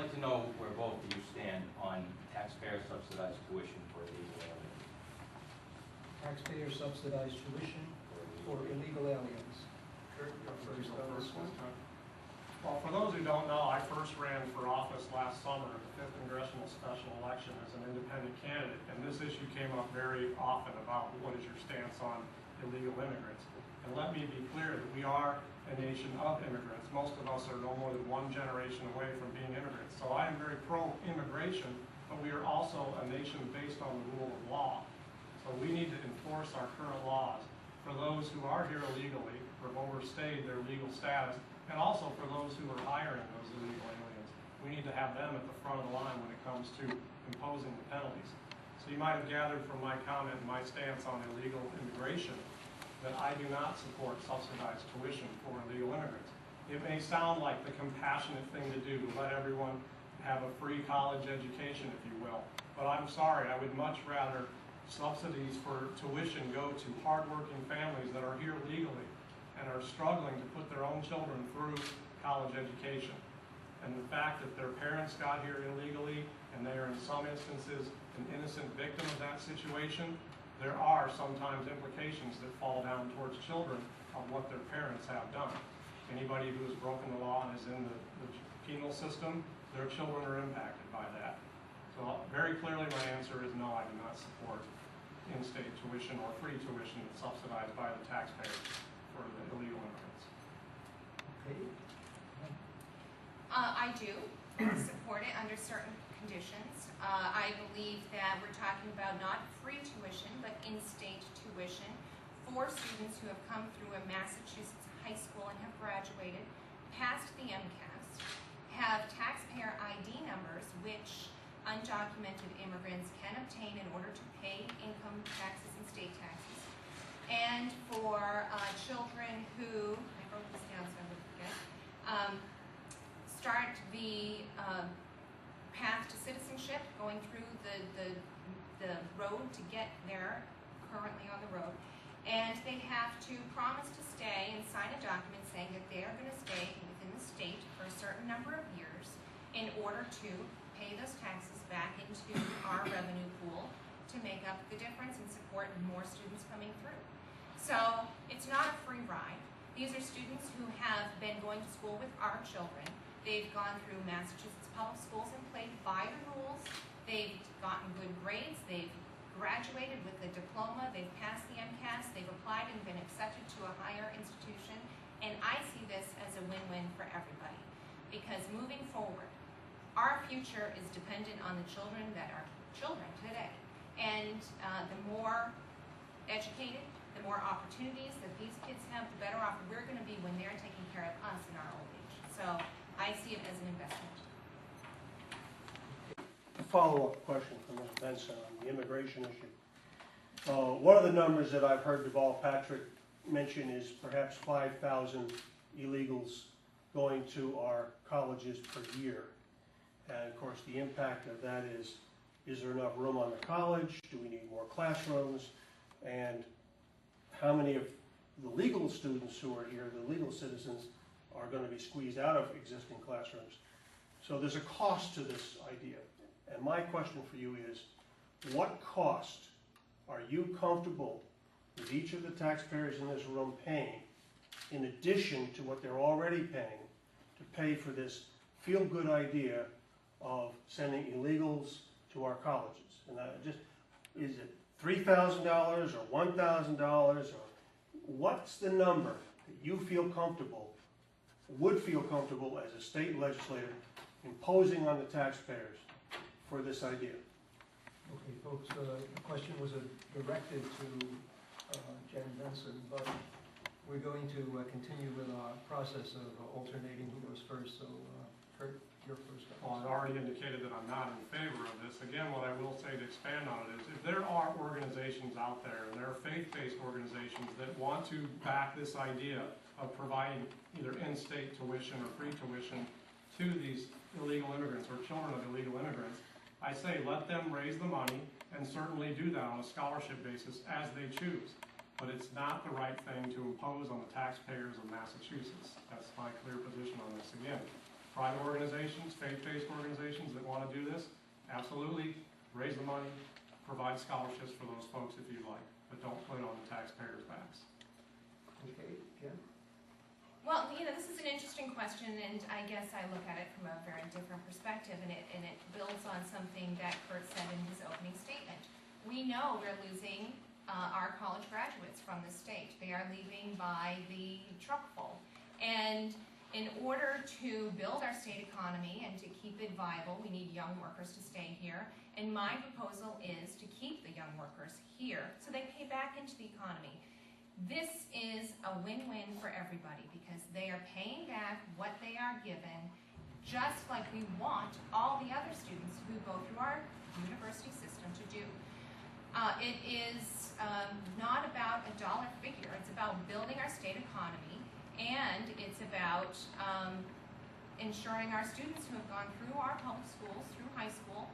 like to know where both of you stand on taxpayer subsidized tuition for illegal aliens. Taxpayer subsidized tuition for illegal aliens. Kurt, you're first on this one. Well, for those who don't know, I first ran for office last summer at the 5th Congressional Special Election as an independent candidate, and this issue came up very often about what is your stance on illegal immigrants. And let me be clear that we are a nation of immigrants. Most of us are no more than one generation away from being immigrants. So I am very pro-immigration, but we are also a nation based on the rule of law. So we need to enforce our current laws for those who are here illegally or have overstayed their legal status, and also for those who are hiring those illegal aliens. We need to have them at the front of the line when it comes to imposing the penalties. So you might have gathered from my comment and my stance on illegal immigration that I do not support subsidized tuition for illegal immigrants. It may sound like the compassionate thing to do, to let everyone have a free college education, if you will. But I'm sorry, I would much rather subsidies for tuition go to hardworking families that are here legally and are struggling to put their own children through college education. And the fact that their parents got here illegally and they are in some instances an innocent victim of that situation, there are sometimes implications that fall down towards children of what their parents have done. Anybody who has broken the law and is in the penal system, their children are impacted by that. So very clearly my answer is no, I do not support in-state tuition or free tuition subsidized by the taxpayer for the illegal immigrants. Okay. I do support it under certain conditions. I believe that we're talking about not free tuition, but in-state tuition for students who have come through a Massachusetts high school and have graduated, passed the MCAS, have taxpayer ID numbers, which undocumented immigrants can obtain in order to pay income taxes and state taxes. And for children who, I wrote this down so I wouldn't forget, start the path to citizenship, going through the road to get there, currently on the road, and they have to promise to stay and sign a document saying that they are going to stay within the state for a certain number of years in order to pay those taxes back into our revenue pool to make up the difference and support more students coming through. So it's not a free ride. These are students who have been going to school with our children. They've gone through Massachusetts public schools and played by the rules. They've gotten good grades. They've graduated with a diploma. They've passed the MCAS. They've applied and been accepted to a higher institution. And I see this as a win-win for everybody, because moving forward, our future is dependent on the children that are children today. And the more educated, the more opportunities that these kids have, the better off we're going to be when they're taking care of us in our old age. So I see it as an investment. A follow-up question from Ms. Benson on the immigration issue. One of the numbers that I've heard Deval Patrick mention is perhaps 5,000 illegals going to our colleges per year. And of course the impact of that is there enough room on the college? Do we need more classrooms? And how many of the legal students who are here, the legal citizens, are going to be squeezed out of existing classrooms? So there's a cost to this idea. And my question for you is, what cost are you comfortable with each of the taxpayers in this room paying, in addition to what they're already paying, to pay for this feel-good idea of sending illegals to our colleges? And is it $3,000 or $1,000, or what's the number that you feel comfortable, would feel comfortable as a state legislator imposing on the taxpayers for this idea? Okay, folks, the question was directed to Jen Benson, but we're going to continue with our process of alternating who goes first. So, Kurt, you're first. Well, I've already indicated that I'm not in favor of this. Again, what I will say to expand on it is, if there are organizations out there, and there are faith-based organizations that want to back this idea of providing either in-state tuition or free tuition to these illegal immigrants or children of illegal immigrants, I say let them raise the money and certainly do that on a scholarship basis as they choose. But it's not the right thing to impose on the taxpayers of Massachusetts. That's my clear position on this. Again, Private organizations, faith-based organizations that want to do this, absolutely raise the money, provide scholarships for those folks if you'd like, but don't put it on the taxpayers' backs. Okay, Jen? Well, this is an interesting question, and I guess I look at it from a very different perspective, and it builds on something that Kurt said in his opening statement. We know we're losing our college graduates from the state. They are leaving by the truckful. And in order to build our state economy and to keep it viable, we need young workers to stay here. And my proposal is to keep the young workers here so they pay back into the economy. This is a win-win for everybody because they are paying back what they are given, just like we want all the other students who go through our university system to do. It is not about a dollar figure. It's about building our state economy, and it's about ensuring our students who have gone through our public schools, through high school,